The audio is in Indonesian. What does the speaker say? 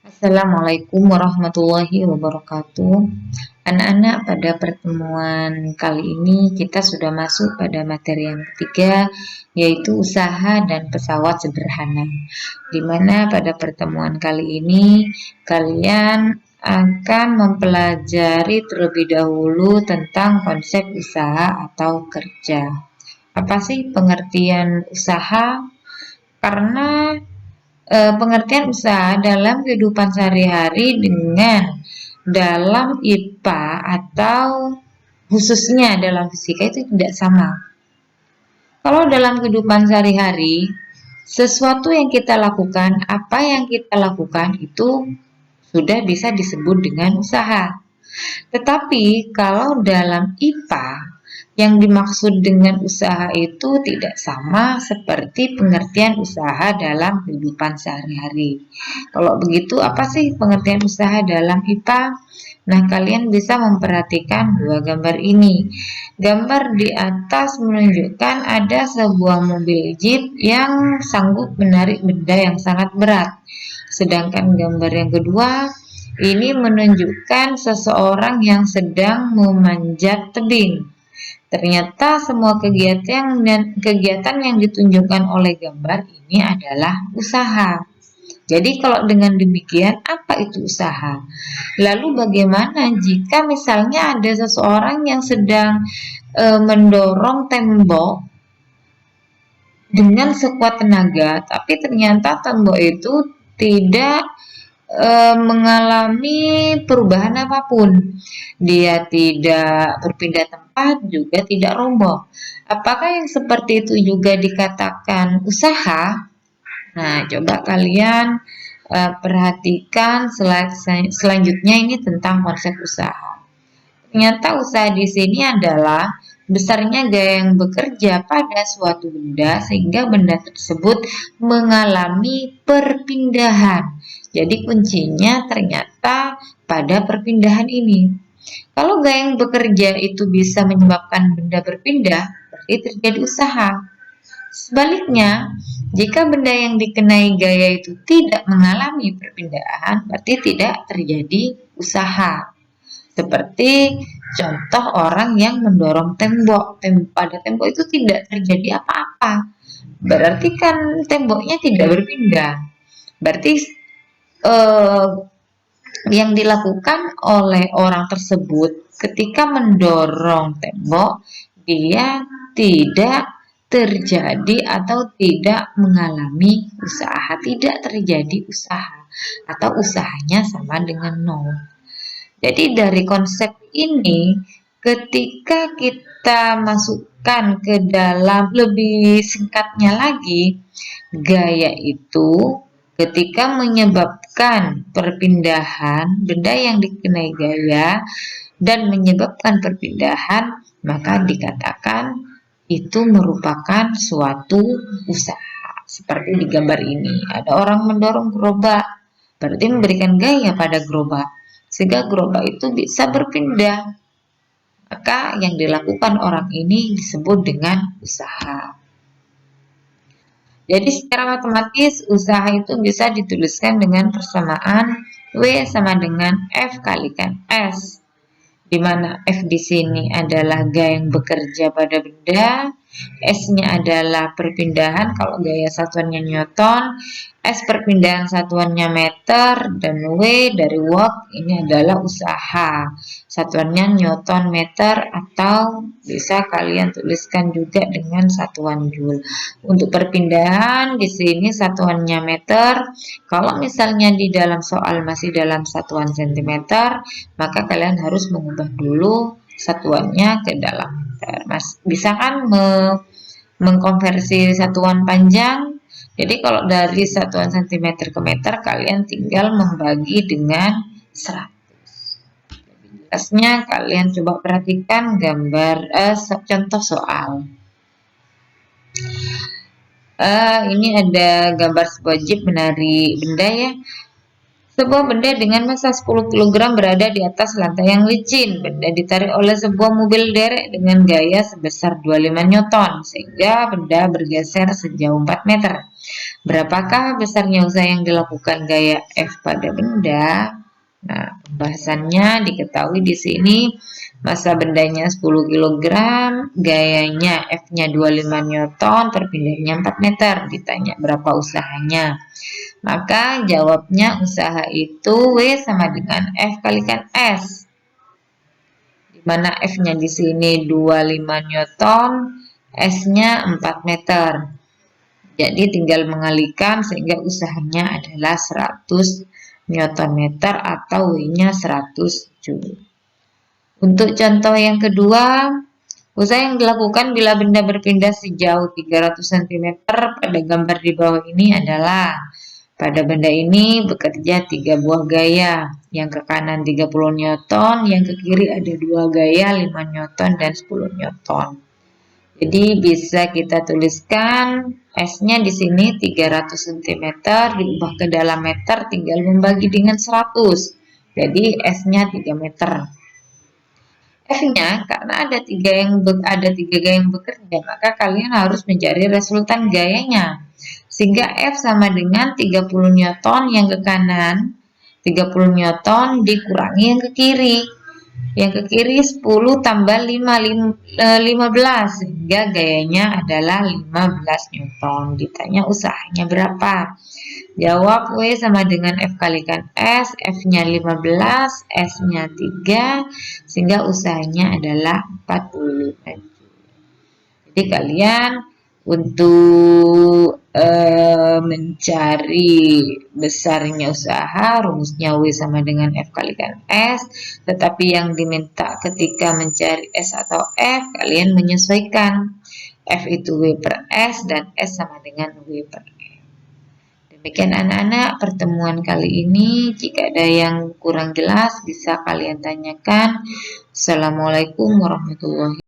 Assalamualaikum warahmatullahi wabarakatuh. Anak-anak, pada pertemuan kali ini kita sudah masuk pada materi yang ketiga, yaitu usaha dan pesawat sederhana. Di mana pada pertemuan kali ini kalian akan mempelajari terlebih dahulu tentang konsep usaha atau kerja. Apa sih pengertian usaha? Karena pengertian usaha dalam kehidupan sehari-hari dengan dalam IPA atau khususnya dalam fisika itu tidak sama. Kalau dalam kehidupan sehari-hari, sesuatu yang kita lakukan, apa yang kita lakukan itu sudah bisa disebut dengan usaha. Tetapi kalau dalam IPA, yang dimaksud dengan usaha itu tidak sama seperti pengertian usaha dalam kehidupan sehari-hari. Kalau begitu, apa sih pengertian usaha dalam IPA? Nah, kalian bisa memperhatikan dua gambar ini. Gambar di atas menunjukkan ada sebuah mobil jeep yang sanggup menarik benda yang sangat berat. Sedangkan gambar yang kedua ini menunjukkan seseorang yang sedang memanjat tebing. Ternyata semua kegiatan yang ditunjukkan oleh gambar ini adalah usaha. Jadi kalau dengan demikian, apa itu usaha? Lalu bagaimana jika misalnya ada seseorang yang sedang mendorong tembok dengan sekuat tenaga, tapi ternyata tembok itu tidak mengalami perubahan apapun. Dia tidak berpindah tempat, juga tidak roboh. Apakah yang seperti itu juga dikatakan usaha? Nah, coba kalian perhatikan slide selanjutnya, ini tentang konsep usaha. Ternyata usaha di sini adalah besarnya gaya yang bekerja pada suatu benda sehingga benda tersebut mengalami perpindahan. Jadi kuncinya ternyata pada perpindahan ini. Kalau gaya yang bekerja itu bisa menyebabkan benda berpindah, berarti terjadi usaha. Sebaliknya, jika benda yang dikenai gaya itu tidak mengalami perpindahan, berarti tidak terjadi usaha. Seperti contoh orang yang mendorong tembok. Pada tembok itu tidak terjadi apa-apa. Berarti kan temboknya tidak berpindah. Berarti yang dilakukan oleh orang tersebut ketika mendorong tembok, dia tidak terjadi atau tidak mengalami usaha, tidak terjadi usaha, atau usahanya sama dengan nol. Jadi dari konsep ini, ketika kita masukkan ke dalam lebih singkatnya lagi, gaya itu ketika menyebabkan perpindahan benda yang dikenai gaya dan menyebabkan perpindahan, maka dikatakan itu merupakan suatu usaha. Seperti di gambar ini, ada orang mendorong gerobak, berarti memberikan gaya pada gerobak sehingga gerobak itu bisa berpindah. Maka yang dilakukan orang ini disebut dengan usaha. Jadi secara matematis usaha itu bisa dituliskan dengan persamaan W sama dengan F kalikan S, di mana F di sini adalah gaya yang bekerja pada benda, S-nya adalah perpindahan, kalau gaya satuannya Newton, S perpindahan satuannya meter, dan W dari work ini adalah usaha, satuannya Newton meter, atau bisa kalian tuliskan juga dengan satuan Joule. Untuk perpindahan di sini satuannya meter. Kalau misalnya di dalam soal masih dalam satuan sentimeter, maka kalian harus mengubah dulu satuannya ke dalam meter. Bisa kan mengkonversi satuan panjang? Jadi kalau dari satuan sentimeter ke meter, kalian tinggal membagi dengan 100. Jelasnya kalian coba perhatikan gambar contoh soal. Ini ada gambar sebuah jeep menarik benda ya. Sebuah benda dengan massa 10 kg berada di atas lantai yang licin. Benda ditarik oleh sebuah mobil derek dengan gaya sebesar 25 Newton, sehingga benda bergeser sejauh 4 meter. Berapakah besarnya usaha yang dilakukan gaya F pada benda? Nah, pembahasannya diketahui di sini massa bendanya 10 kg, gayanya F-nya 25 Newton, perpindahannya 4 meter. Ditanya berapa usahanya. Maka jawabnya usaha itu W sama dengan F kalikan S. Di mana F-nya di sini 25 Newton, S-nya 4 meter. Jadi tinggal mengalikan sehingga usahanya adalah 100 Nm atau W-nya 100 Joule. Untuk contoh yang kedua, usaha yang dilakukan bila benda berpindah sejauh 300 cm pada gambar di bawah ini adalah pada benda ini bekerja 3 buah gaya, yang ke kanan 30 Newton, yang ke kiri ada 2 gaya 5 Newton dan 10 Newton. Jadi bisa kita tuliskan S-nya di sini 300 cm diubah ke dalam meter, tinggal membagi dengan 100. Jadi S-nya 3 meter. F-nya karena ada tiga gaya yang bekerja, maka kalian harus mencari resultan gayanya. Sehingga F sama dengan 30 Newton yang ke kanan, 30 Newton dikurangi yang ke kiri. Yang ke kiri 10 tambah 15, sehingga gayanya adalah 15 Newton. Ditanya usahanya berapa? Jawab W sama dengan F kalikan S, F-nya 15, S-nya 3, sehingga usahanya adalah 45 Joule. Jadi kalian untuk mencari besarnya usaha, rumusnya W sama dengan F kalikan S, tetapi yang diminta ketika mencari S atau F, kalian menyesuaikan. F itu W per S dan S sama dengan W per F. Demikian anak-anak pertemuan kali ini. Jika ada yang kurang jelas bisa kalian tanyakan. Assalamualaikum warahmatullahi wabarakatuh.